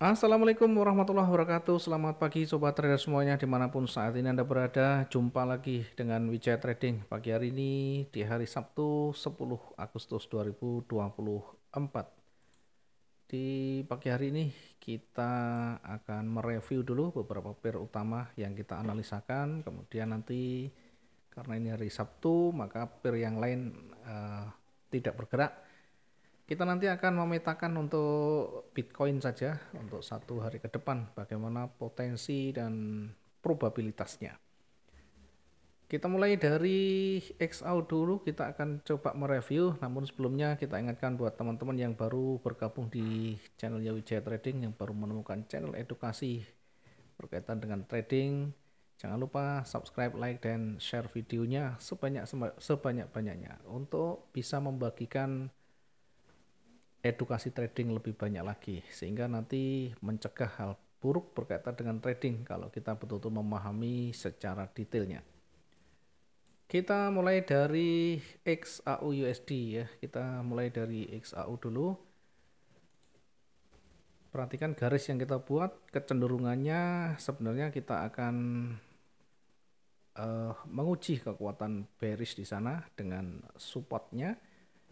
Assalamualaikum warahmatullahi wabarakatuh. Selamat pagi sobat trader semuanya dimanapun saat ini Anda berada. Jumpa lagi dengan Wijaya Trading pagi hari ini di hari Sabtu 10 Agustus 2024. Di pagi hari ini kita akan mereview dulu beberapa pair utama yang kita analisakan. Kemudian nanti karena ini hari Sabtu maka pair yang lain tidak bergerak. Kita nanti akan memetakan untuk Bitcoin saja untuk satu hari ke depan bagaimana potensi dan probabilitasnya. Kita mulai dari XAU dulu, kita akan coba mereview. Namun sebelumnya kita ingatkan buat teman-teman yang baru bergabung di channel Wijaya Trading, yang baru menemukan channel edukasi berkaitan dengan trading, jangan lupa subscribe, like, dan share videonya sebanyak-banyaknya untuk bisa membagikan edukasi trading lebih banyak lagi, sehingga nanti mencegah hal buruk berkaitan dengan trading kalau kita betul-betul memahami secara detailnya. Kita mulai dari XAU USD ya. Kita mulai dari XAU dulu. Perhatikan garis yang kita buat, kecenderungannya sebenarnya kita akan menguji kekuatan bearish di sana dengan supportnya,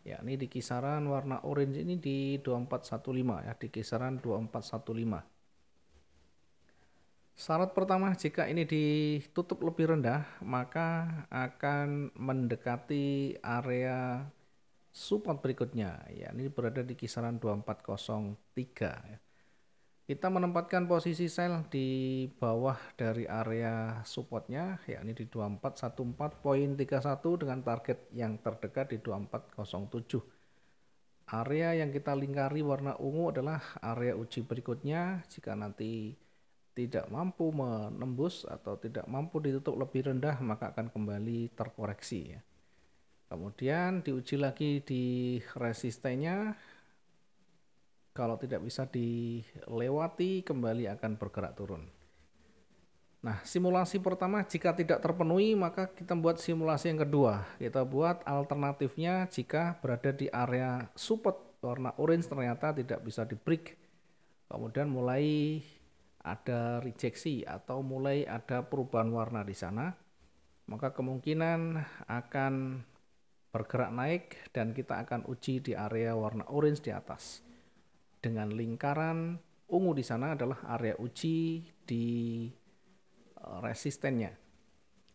yakni di kisaran warna orange ini di 2415 ya, di kisaran 2415. Syarat pertama, jika ini ditutup lebih rendah maka akan mendekati area support berikutnya, yakni berada di kisaran 2403 ya. Kita menempatkan posisi sell di bawah dari area supportnya, yakni di 2414.31 dengan target yang terdekat di 2407. Area yang kita lingkari warna ungu adalah area uji berikutnya. Jika nanti tidak mampu menembus atau tidak mampu ditutup lebih rendah maka akan kembali terkoreksi ya. Kemudian diuji lagi di resistennya. Kalau tidak bisa dilewati kembali akan bergerak turun. Nah, simulasi pertama jika tidak terpenuhi maka kita buat simulasi yang kedua. Kita buat alternatifnya jika berada di area support warna orange ternyata tidak bisa di break. Kemudian mulai ada rejeksi atau mulai ada perubahan warna di sana, maka kemungkinan akan bergerak naik dan kita akan uji di area warna orange di atas. Dengan lingkaran ungu di sana adalah area uji di resistennya.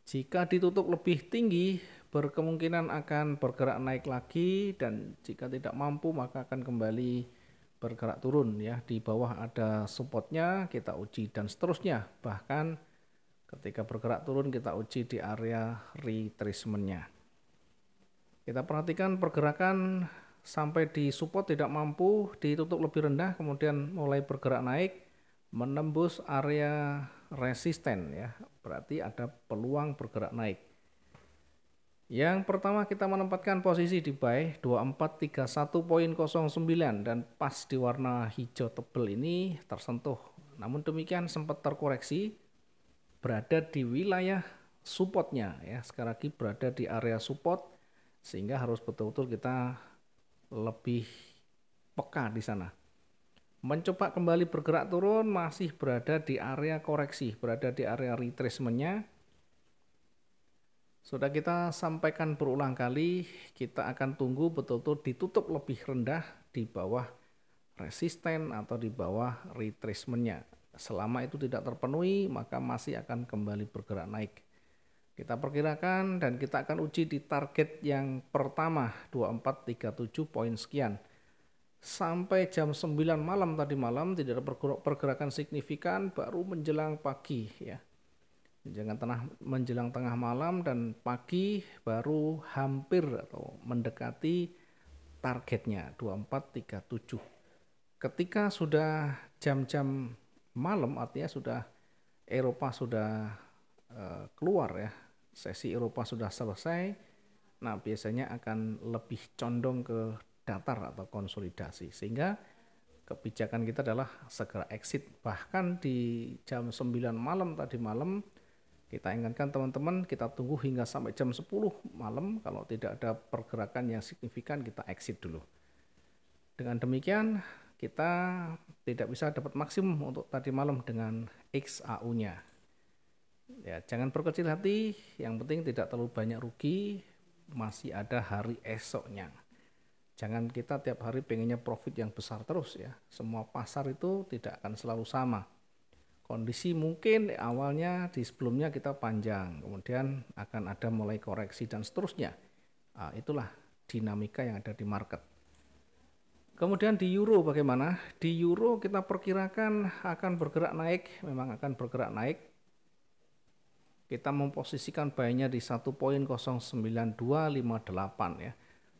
Jika ditutup lebih tinggi, berkemungkinan akan bergerak naik lagi, dan jika tidak mampu maka akan kembali bergerak turun ya. Di bawah ada supportnya, kita uji dan seterusnya. Bahkan ketika bergerak turun kita uji di area retracementnya. Kita perhatikan pergerakan sampai di support tidak mampu, ditutup lebih rendah, kemudian mulai bergerak naik, menembus area resisten ya. Berarti ada peluang bergerak naik. Yang pertama kita menempatkan posisi di buy 2431.09 dan pas di warna hijau tebal ini tersentuh. Namun demikian sempat terkoreksi berada di wilayah supportnya ya. Sekali lagi berada di area support sehingga harus betul-betul kita lebih peka di sana. Mencoba kembali bergerak turun masih berada di area koreksi, berada di area retracementnya. Sudah kita sampaikan berulang kali, kita akan tunggu betul-betul ditutup lebih rendah di bawah resisten atau di bawah retracementnya. Selama itu tidak terpenuhi, maka masih akan kembali bergerak naik. Kita perkirakan dan kita akan uji di target yang pertama 2437 poin sekian. Sampai jam 9 malam tadi malam tidak ada pergerakan signifikan, baru menjelang pagi ya. Menjelang tengah malam dan pagi baru hampir atau mendekati targetnya 2437. Ketika sudah jam-jam malam, artinya sudah Eropa sudah keluar ya, sesi Eropa sudah selesai, nah biasanya akan lebih condong ke datar atau konsolidasi, sehingga kebijakan kita adalah segera exit. Bahkan di jam 9 malam tadi malam kita ingatkan teman-teman, kita tunggu hingga sampai jam 10 malam. Kalau tidak ada pergerakan yang signifikan, kita exit dulu. Dengan demikian, kita tidak bisa dapat maksimum untuk tadi malam dengan XAU-nya. Ya, jangan berkecil hati, yang penting tidak terlalu banyak rugi, masih ada hari esoknya. Jangan kita tiap hari pengennya profit yang besar terus ya. Semua pasar itu tidak akan selalu sama. Kondisi mungkin awalnya di sebelumnya kita panjang, kemudian akan ada mulai koreksi dan seterusnya. Nah, itulah dinamika yang ada di market. Kemudian di euro bagaimana? Di euro kita perkirakan akan bergerak naik, memang akan bergerak naik. Kita memposisikan buy-nya di 1.09258 ya.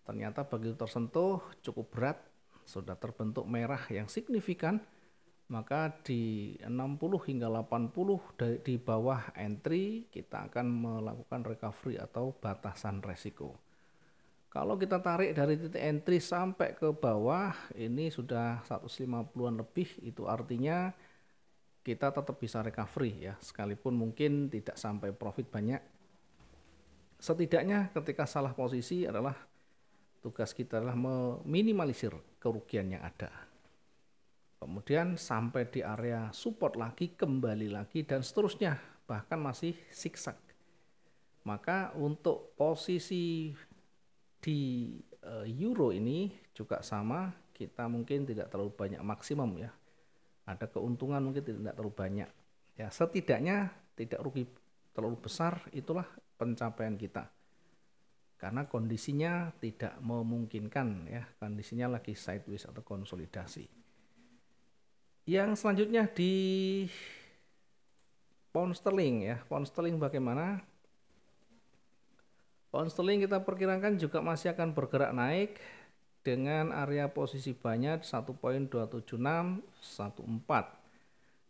Ternyata begitu tersentuh cukup berat, sudah terbentuk merah yang signifikan, maka di 60 hingga 80 di bawah entry kita akan melakukan recovery atau batasan resiko. Kalau kita tarik dari titik entry sampai ke bawah, ini sudah 150-an lebih, itu artinya kita tetap bisa recovery ya, sekalipun mungkin tidak sampai profit banyak. Setidaknya ketika salah posisi adalah tugas kita adalah meminimalisir kerugian yang ada. Kemudian sampai di area support lagi, kembali lagi dan seterusnya, bahkan masih zigzag. Maka untuk posisi di euro ini juga sama, kita mungkin tidak terlalu banyak maksimum ya. Ada keuntungan mungkin tidak terlalu banyak. Ya, setidaknya tidak rugi terlalu besar, itulah pencapaian kita. Karena kondisinya tidak memungkinkan ya, kondisinya lagi sideways atau konsolidasi. Yang selanjutnya di pound sterling ya. Pound sterling bagaimana? Pound sterling kita perkirakan juga masih akan bergerak naik dengan area posisi buy-nya 1.27614.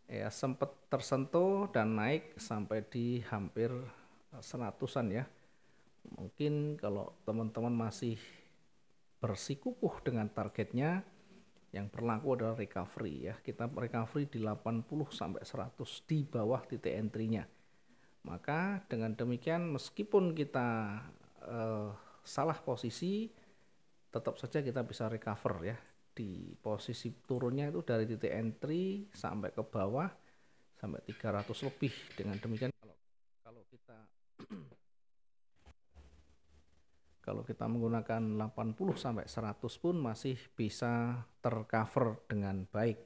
Ya, sempat tersentuh dan naik sampai di hampir 100-an ya. Mungkin kalau teman-teman masih bersikukuh dengan targetnya, yang berlaku adalah recovery ya. Kita recovery di 80 sampai 100 di bawah titik entry-nya. Maka dengan demikian meskipun kita salah posisi, tetap saja kita bisa recover ya. Di posisi turunnya itu dari titik entry sampai ke bawah sampai 300 lebih. Dengan demikian kalau kita menggunakan 80 sampai 100 pun masih bisa tercover dengan baik.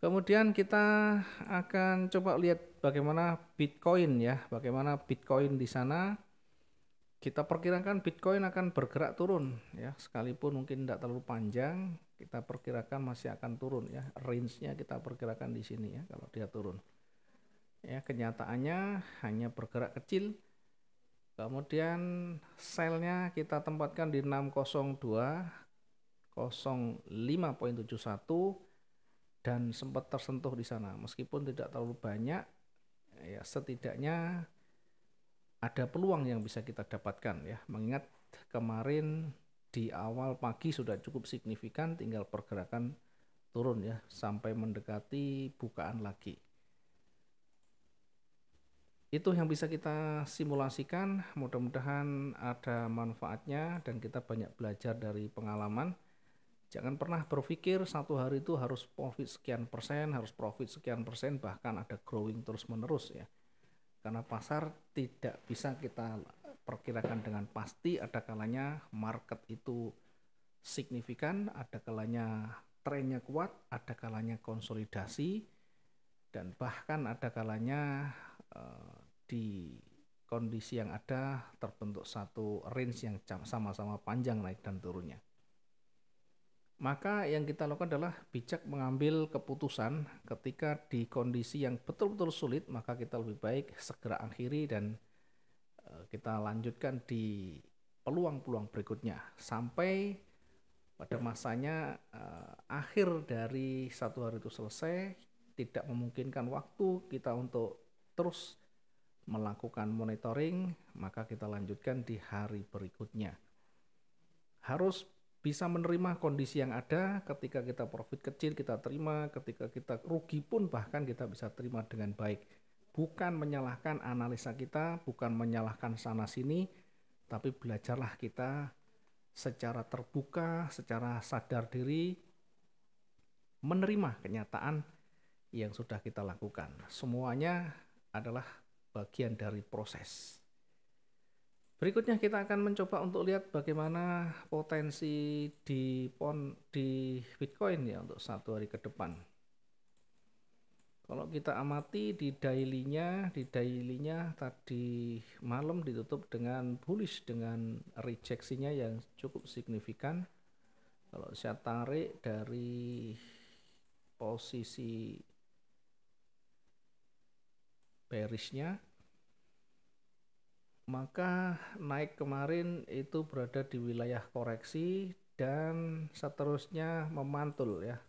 Kemudian kita akan coba lihat bagaimana Bitcoin ya, bagaimana Bitcoin di sana. Kita perkirakan Bitcoin akan bergerak turun ya, sekalipun mungkin tidak terlalu panjang, kita perkirakan masih akan turun ya. Range-nya kita perkirakan di sini ya kalau dia turun. Ya, kenyataannya hanya bergerak kecil. Kemudian sell-nya kita tempatkan di 602.05.71 dan sempat tersentuh di sana. Meskipun tidak terlalu banyak, ya setidaknya ada peluang yang bisa kita dapatkan ya. Mengingat kemarin di awal pagi sudah cukup signifikan, tinggal pergerakan turun ya sampai mendekati bukaan lagi. Itu yang bisa kita simulasikan, mudah-mudahan ada manfaatnya dan kita banyak belajar dari pengalaman. Jangan pernah berpikir satu hari itu harus profit sekian persen, harus profit sekian persen, bahkan ada growing terus menerus ya. Karena pasar tidak bisa kita perkirakan dengan pasti, ada kalanya market itu signifikan, ada kalanya trennya kuat, ada kalanya konsolidasi, dan bahkan ada kalanya di kondisi yang ada terbentuk satu range yang sama-sama panjang naik dan turunnya. Maka yang kita lakukan adalah bijak mengambil keputusan ketika di kondisi yang betul-betul sulit, maka kita lebih baik segera akhiri dan kita lanjutkan di peluang-peluang berikutnya sampai pada masanya akhir dari satu hari itu selesai, tidak memungkinkan waktu kita untuk terus melakukan monitoring, maka kita lanjutkan di hari berikutnya. Harus bisa menerima kondisi yang ada, ketika kita profit kecil kita terima, ketika kita rugi pun bahkan kita bisa terima dengan baik. Bukan menyalahkan analisa kita, bukan menyalahkan sana sini, tapi belajarlah kita secara terbuka, secara sadar diri, menerima kenyataan yang sudah kita lakukan. Semuanya adalah bagian dari proses. Berikutnya kita akan mencoba untuk lihat bagaimana potensi di Bitcoin ya untuk 1 hari ke depan. Kalau kita amati di daily-nya tadi malam ditutup dengan bullish dengan rejeksinya yang cukup signifikan. Kalau saya tarik dari posisi bearishnya, maka naik kemarin itu berada di wilayah koreksi dan seterusnya memantul ya.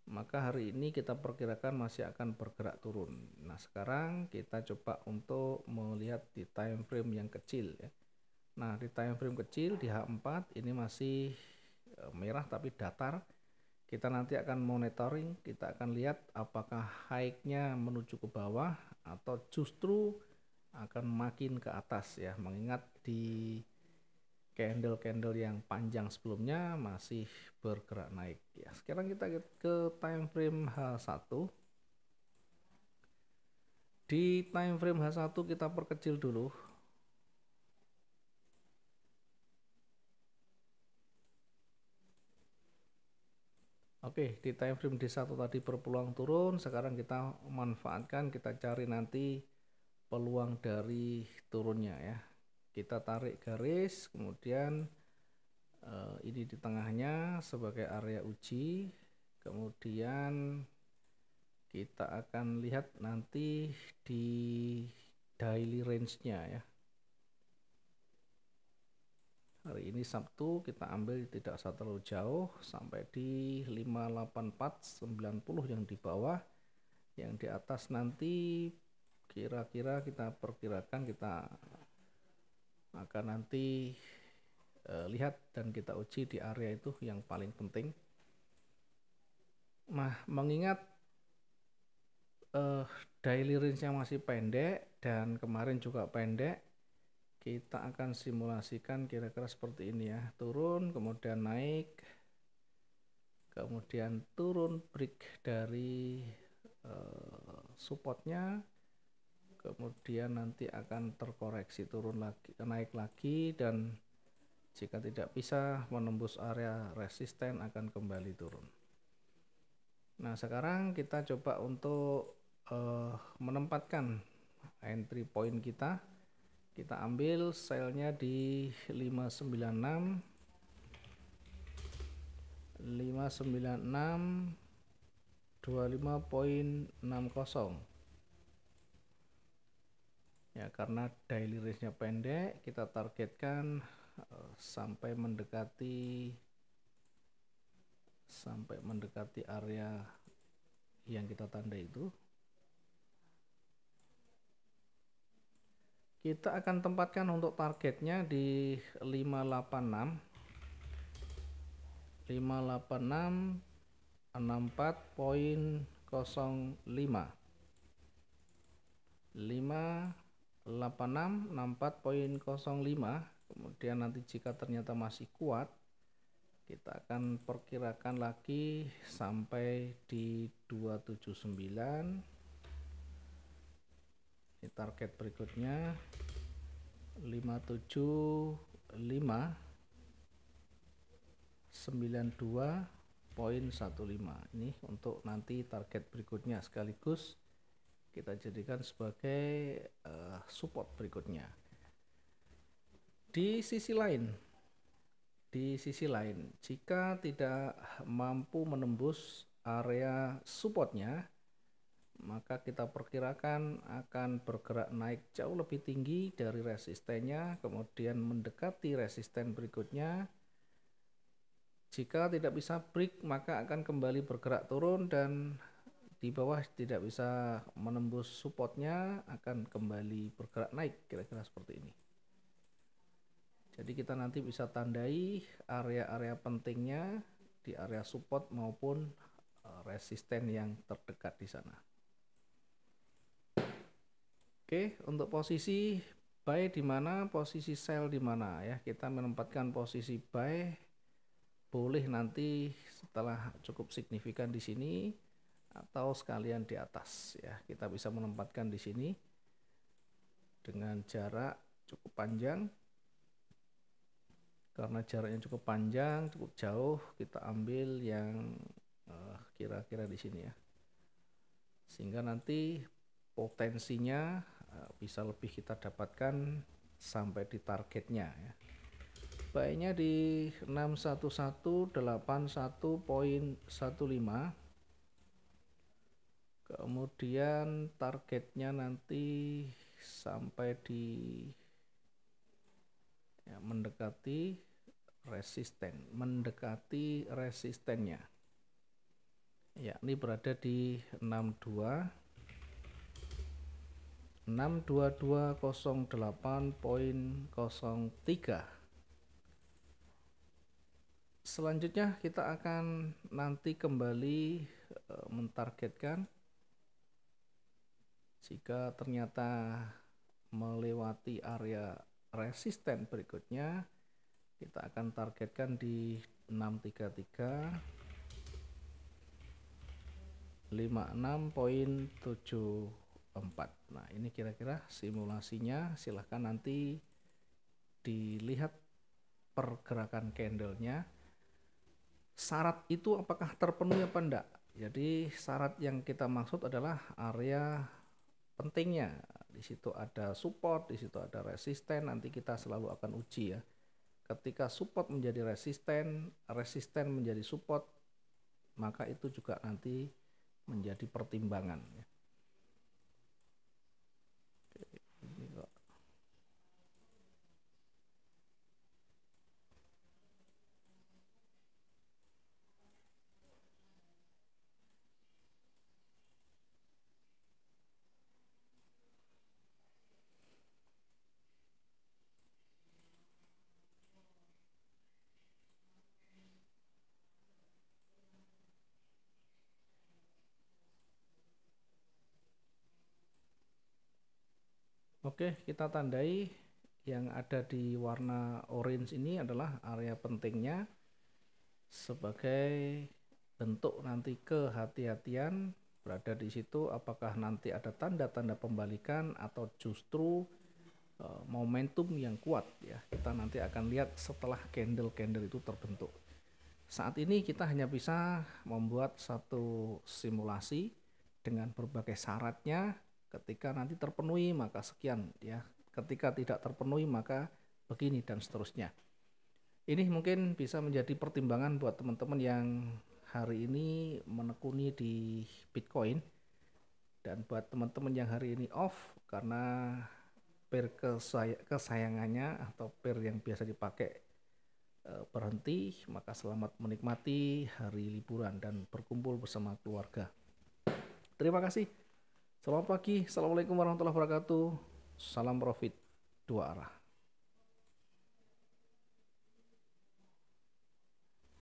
Maka hari ini kita perkirakan masih akan bergerak turun. Nah, sekarang kita coba untuk melihat di time frame yang kecil ya. Nah, di time frame kecil di H4 ini masih merah tapi datar. Kita nanti akan monitoring, kita akan lihat apakah high-nya menuju ke bawah atau justru akan makin ke atas ya, mengingat di candle-candle yang panjang sebelumnya masih bergerak naik ya. Sekarang kita ke time frame H1. Di time frame H1 kita perkecil dulu. Oke, di time frame D1 tadi berpeluang turun, sekarang kita manfaatkan, kita cari nanti peluang dari turunnya ya. Kita tarik garis, kemudian ini di tengahnya sebagai area uji, kemudian kita akan lihat nanti di daily range-nya ya. Hari ini Sabtu kita ambil tidak terlalu jauh sampai di 58490 yang di bawah, yang di atas nanti kira-kira kita perkirakan kita akan nanti lihat dan kita uji di area itu yang paling penting. Nah, mengingat daily range-nya masih pendek dan kemarin juga pendek, kita akan simulasikan kira-kira seperti ini ya, turun kemudian naik, kemudian turun break dari supportnya, kemudian nanti akan terkoreksi turun lagi, naik lagi, dan jika tidak bisa menembus area resisten akan kembali turun. Nah, sekarang kita coba untuk menempatkan entry point kita. Kita ambil sell-nya di 596 25.60 ya, karena daily range-nya pendek, kita targetkan sampai mendekati area yang kita tanda itu. Kita akan tempatkan untuk targetnya di 586 64.05 586 64.05. Kemudian nanti jika ternyata masih kuat, kita akan perkirakan lagi sampai di 279. Ini target berikutnya 575.92.15. Ini untuk nanti target berikutnya, sekaligus kita jadikan sebagai support berikutnya. Di sisi lain, jika tidak mampu menembus area supportnya, maka kita perkirakan akan bergerak naik jauh lebih tinggi dari resistennya, kemudian mendekati resisten berikutnya. Jika tidak bisa break, maka akan kembali bergerak turun, dan di bawah tidak bisa menembus supportnya akan kembali bergerak naik, kira-kira seperti ini. Jadi kita nanti bisa tandai area-area pentingnya di area support maupun resisten yang terdekat di sana. Oke, untuk posisi buy di mana, posisi sell di mana ya. Kita menempatkan posisi buy boleh nanti setelah cukup signifikan di sini atau sekalian di atas ya. Kita bisa menempatkan di sini dengan jarak cukup panjang. Karena jaraknya cukup panjang, cukup jauh, kita ambil yang kira-kira di sini ya. Sehingga nanti potensinya bisa lebih kita dapatkan sampai di targetnya ya. Baiknya di 61181.15, kemudian targetnya nanti sampai di ya, mendekati resistennya, yakni berada di 62208.03. Selanjutnya kita akan nanti kembali mentargetkan jika ternyata melewati area resisten berikutnya, kita akan targetkan di 633.56.74. Nah, ini kira-kira simulasinya. Silahkan nanti dilihat pergerakan candlenya. Syarat itu apakah terpenuhi apa enggak? Jadi syarat yang kita maksud adalah area pentingnya. Di situ ada support, di situ ada resisten. Nanti kita selalu akan uji ya. Ketika support menjadi resisten, resisten menjadi support, maka itu juga nanti menjadi pertimbangan ya. Oke, kita tandai yang ada di warna orange ini adalah area pentingnya sebagai bentuk nanti kehati-hatian berada di situ, apakah nanti ada tanda-tanda pembalikan atau justru momentum yang kuat ya. Kita nanti akan lihat setelah candle-candle itu terbentuk. Saat ini kita hanya bisa membuat satu simulasi dengan berbagai syaratnya. Ketika nanti terpenuhi maka sekian ya, ketika tidak terpenuhi maka begini dan seterusnya. Ini mungkin bisa menjadi pertimbangan buat teman-teman yang hari ini menekuni di Bitcoin, dan buat teman-teman yang hari ini off karena pair kesayangannya atau pair yang biasa dipakai berhenti, maka selamat menikmati hari liburan dan berkumpul bersama keluarga. Terima kasih. Selamat pagi. Assalamualaikum warahmatullahi wabarakatuh. Salam profit dua arah.